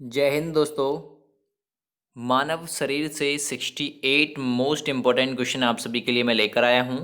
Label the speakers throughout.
Speaker 1: जय हिंद दोस्तों। मानव शरीर से 68 मोस्ट इम्पोर्टेंट क्वेश्चन आप सभी के लिए मैं लेकर आया हूं।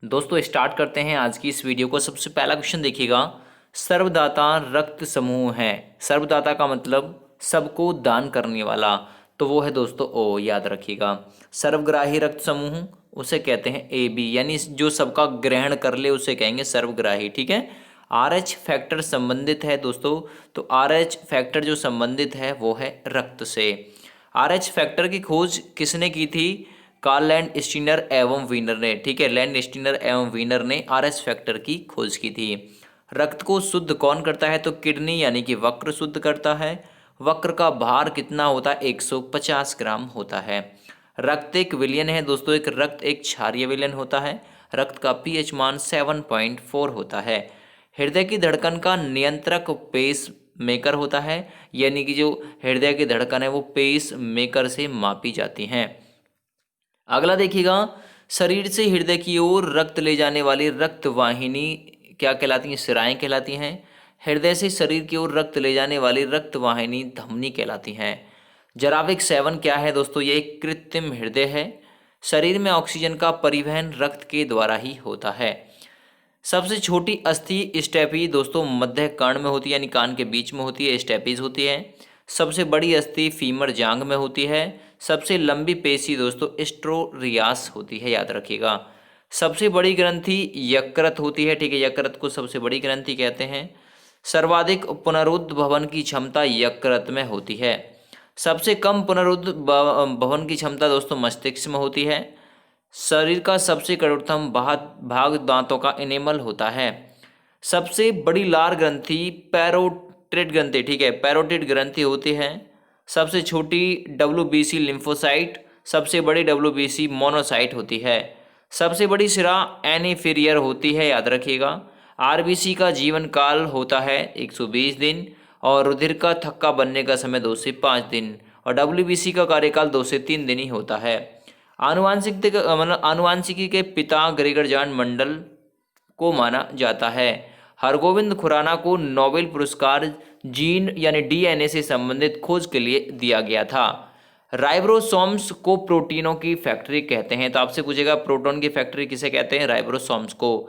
Speaker 1: दोस्तों स्टार्ट करते हैं आज की इस वीडियो को। सबसे पहला क्वेश्चन देखिएगा, सर्वदाता रक्त समूह है। सर्वदाता का मतलब सबको दान करने वाला, तो वो है दोस्तों ओ, याद रखिएगा। सर्वग्राही रक्त समूह उसे कहते हैं ए बी, यानी जो सबका ग्रहण कर ले उसे कहेंगे सर्वग्राही। ठीक है। आर एच फैक्टर संबंधित है दोस्तों, तो आर एच फैक्टर जो संबंधित है वो है रक्त से। आर एच फैक्टर की खोज किसने की थी? कार्ल लैंड स्टीनर एवं वीनर ने। ठीक है, लैंड स्टीनर एवं वीनर ने आर एच फैक्टर की खोज की थी। रक्त को शुद्ध कौन करता है? तो किडनी यानी कि वक्र शुद्ध करता है। वक्र का भार कितना होता है? 150 ग्राम होता है। रक्त एक विलयन है दोस्तों, एक रक्त एक क्षारीय विलयन होता है। रक्त का पीएच मान 7.4 होता है। हृदय की धड़कन का नियंत्रक पेस मेकर होता है, यानी कि जो हृदय की धड़कन है वो पेस मेकर से मापी जाती हैं। अगला देखिएगा, शरीर से हृदय की ओर रक्त ले जाने वाली रक्त वाहिनी क्या कहलाती हैं? शिराएं कहलाती हैं। हृदय से शरीर की ओर रक्त ले जाने वाली रक्त वाहिनी धमनी कहलाती हैं। जराविक सेवन क्या है दोस्तों? ये एक कृत्रिम हृदय है। शरीर में ऑक्सीजन का परिवहन रक्त के द्वारा ही होता है। सबसे छोटी अस्थि स्टेपी दोस्तों मध्य कान में होती है, यानी कान के बीच में होती है, स्टेपीज होती है। सबसे बड़ी अस्थि फीमर जांग में होती है। सबसे लंबी पेशी दोस्तों स्ट्रोरियास होती है, याद रखिएगा। सबसे बड़ी ग्रंथि यकृत होती है। ठीक है, यकृत को सबसे बड़ी ग्रंथि कहते हैं। सर्वाधिक पुनरुद्भवन की क्षमता यकृत में होती है। सबसे कम पुनरुद्भवन की क्षमता दोस्तों मस्तिष्क में होती है। शरीर का सबसे कठोरतम भाग दांतों का इनेमल होता है। सबसे बड़ी लार ग्रंथि पैरोटिड ग्रंथि, ठीक है, पैरोटिड ग्रंथि होती है। सबसे छोटी डब्ल्यूबीसी लिम्फोसाइट, सबसे बड़ी डब्ल्यूबीसी मोनोसाइट होती है। सबसे बड़ी शिरा एनीफीरियर होती है, याद रखिएगा। आरबीसी का जीवन काल होता है 120 दिन, और रुधिर का थक्का बनने का समय 2 से 5 दिन, और डब्ल्यूबीसी का कार्यकाल 2 से 3 दिन ही होता है। आनुवांशिकी के पिता ग्रेगर जॉन मंडल को माना जाता है। हरगोविंद खुराना को नोबेल पुरस्कार जीन यानी डीएनए से संबंधित खोज के लिए दिया गया था। राइबोसोम्स को प्रोटीनों की फैक्ट्री कहते हैं, तो आपसे पूछेगा प्रोटॉन की फैक्ट्री किसे कहते हैं? राइबोसोम्स को।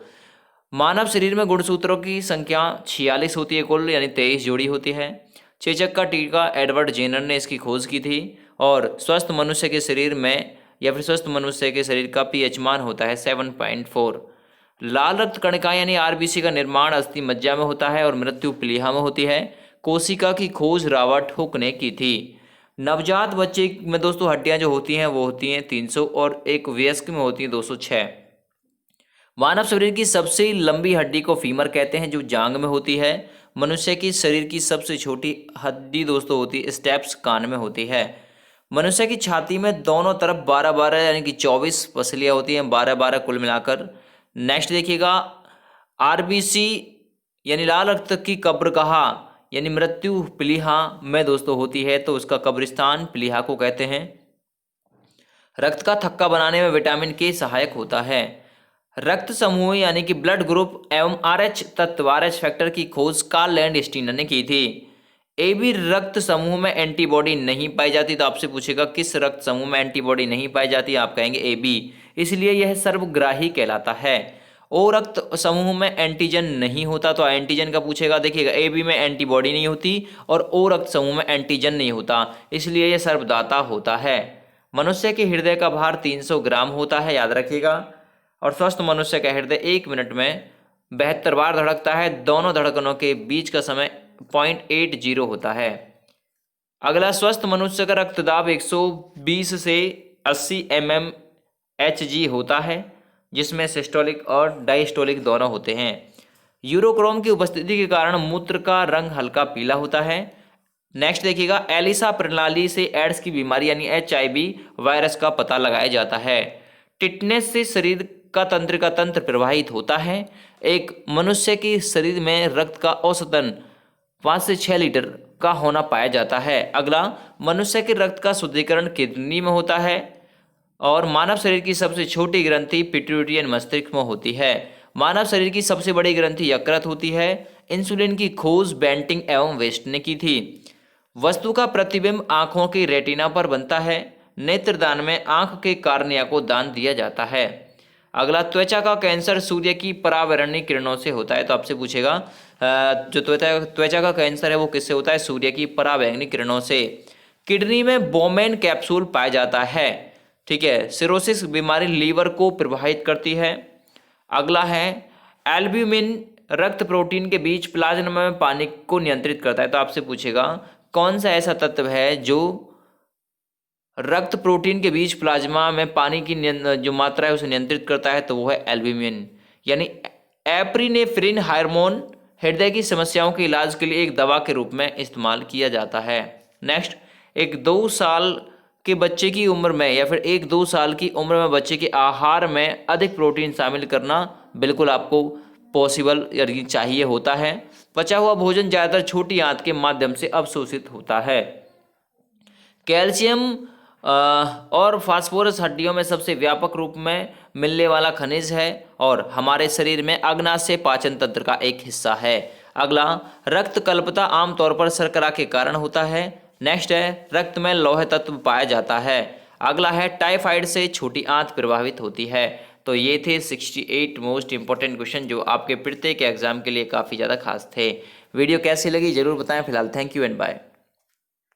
Speaker 1: मानव शरीर में गुणसूत्रों की संख्या 46 होती है कुल, यानी 23 जोड़ी होती है। चेचक का टीका एडवर्ड जेनर ने इसकी खोज की थी। और स्वस्थ मनुष्य के शरीर में या फिर स्वस्थ मनुष्य के शरीर का पीएच मान होता है 7.4। लाल रक्त कणिका यानी आरबीसी का निर्माण अस्थि मज्जा में होता है और मृत्यु प्लीहा में होती है। कोशिका की खोज रॉबर्ट हुक ने की थी। नवजात बच्चे में दोस्तों हड्डियां जो होती हैं वो होती हैं 300, और एक वयस्क में होती है 206। मानव शरीर की सबसे लंबी हड्डी को फीमर कहते हैं, जो जांग में होती है। मनुष्य की शरीर की सबसे छोटी हड्डी दोस्तों होती है स्टेप्स, कान में होती है। मनुष्य की छाती में दोनों तरफ 12-12 यानी कि 24 पसलियां होती हैं, 12-12 कुल मिलाकर। नेक्स्ट देखिएगा, आरबीसी यानी लाल रक्त की कब्र कहाँ, यानी मृत्यु प्लीहा में दोस्तों होती है, तो उसका कब्रिस्तान प्लीहा को कहते हैं। रक्त का थक्का बनाने में विटामिन के सहायक होता है। रक्त समूह यानी कि ब्लड ग्रुप एवं आरएच तत्व आरएच फैक्टर की खोज कार्ल लैंड स्टीनर ने की थी। ए बी रक्त समूह में एंटीबॉडी नहीं पाई जाती, तो आपसे पूछेगा किस रक्त समूह में एंटीबॉडी नहीं पाई जाती, आप कहेंगे ए बी, इसलिए यह सर्वग्राही कहलाता है। ओ रक्त समूह में एंटीजन नहीं होता, तो एंटीजन का पूछेगा। देखिएगा ए बी में एंटीबॉडी नहीं होती और ओ रक्त समूह में एंटीजन नहीं होता, इसलिए यह सर्वदाता होता है। मनुष्य के हृदय का भार 300 ग्राम होता है, याद रखिएगा। और स्वस्थ मनुष्य का हृदय 1 मिनट में 72 बार धड़कता है। दोनों धड़कनों के बीच का समय 0.80 होता है। अगला, स्वस्थ मनुष्य का रक्तदाब 120 से 80 mmHg होता है, जिसमें सिस्टोलिक और डायस्टोलिक दोनों होते हैं। यूरोक्रोम की उपस्थिति के कारण मूत्र का रंग हल्का पीला होता है। नेक्स्ट देखिएगा, एलिसा प्रणाली से एड्स की बीमारी यानी एचआईवी वायरस का पता लगाया जाता है। टिटनेस से शरीर का तंत्र प्रभावित होता है। एक मनुष्य के शरीर में रक्त का औसतन 5 से 6 लीटर का होना पाया जाता है। अगला, मनुष्य के रक्त का शुद्धिकरण किडनी में होता है। और मानव शरीर की सबसे छोटी ग्रंथि पिट्यूटरी मस्तिष्क में होती है। मानव शरीर की सबसे बड़ी ग्रंथि यकृत होती है। इंसुलिन की खोज बेंटिंग एवं वेस्ट ने की थी। वस्तु का प्रतिबिंब आंखों की रेटिना पर बनता है। नेत्रदान में आंख के कार्निया को दान दिया जाता है। अगला, त्वचा का कैंसर सूर्य की परावैरणीय किरणों से होता है। तो आपसे पूछेगा जो त्वचा का कैंसर है वो किससे होता है? सूर्य की परावैरणीय किरणों से। किडनी में बोमेन कैप्सूल पाया जाता है। ठीक है, सिरोसिस बीमारी लीवर को प्रभावित करती है। अगला है, एल्ब्यूमिन रक्त प्रोटीन के बीच प्लाज्मा में पानी को नियंत्रित करता है। तो आपसे पूछेगा कौन सा ऐसा तत्व है जो रक्त प्रोटीन के बीच प्लाज्मा में पानी की जो मात्रा है उसे नियंत्रित करता है? तो वो है एल्ब्यूमिन। यानी एप्रिनेफ्रिन हार्मोन हृदय की समस्याओं के इलाज के लिए एक दवा के रूप में इस्तेमाल किया जाता है। नेक्स्ट, एक 2 साल के बच्चे की उम्र में या फिर 1-2 साल की उम्र में बच्चे के आहार में अधिक प्रोटीन शामिल करना बिल्कुल आपको पॉसिबल यानी चाहिए होता है। बचा हुआ भोजन ज़्यादातर छोटी आंत के माध्यम से अवशोषित होता है। कैल्शियम और फास्फोरस हड्डियों में सबसे व्यापक रूप में मिलने वाला खनिज है और हमारे शरीर में अग्नाशय पाचन तंत्र का एक हिस्सा है। अगला, रक्त कल्पता आमतौर पर शर्करा के कारण होता है। नेक्स्ट है, रक्त में लौह तत्व पाया जाता है। अगला है, टाइफाइड से छोटी आंत प्रभावित होती है। तो ये थे 68 मोस्ट इंपॉर्टेंट क्वेश्चन जो आपके प्रत्येक एग्जाम के लिए काफ़ी ज़्यादा खास थे। वीडियो कैसी लगी जरूर बताएं। फिलहाल थैंक यू एंड बाय।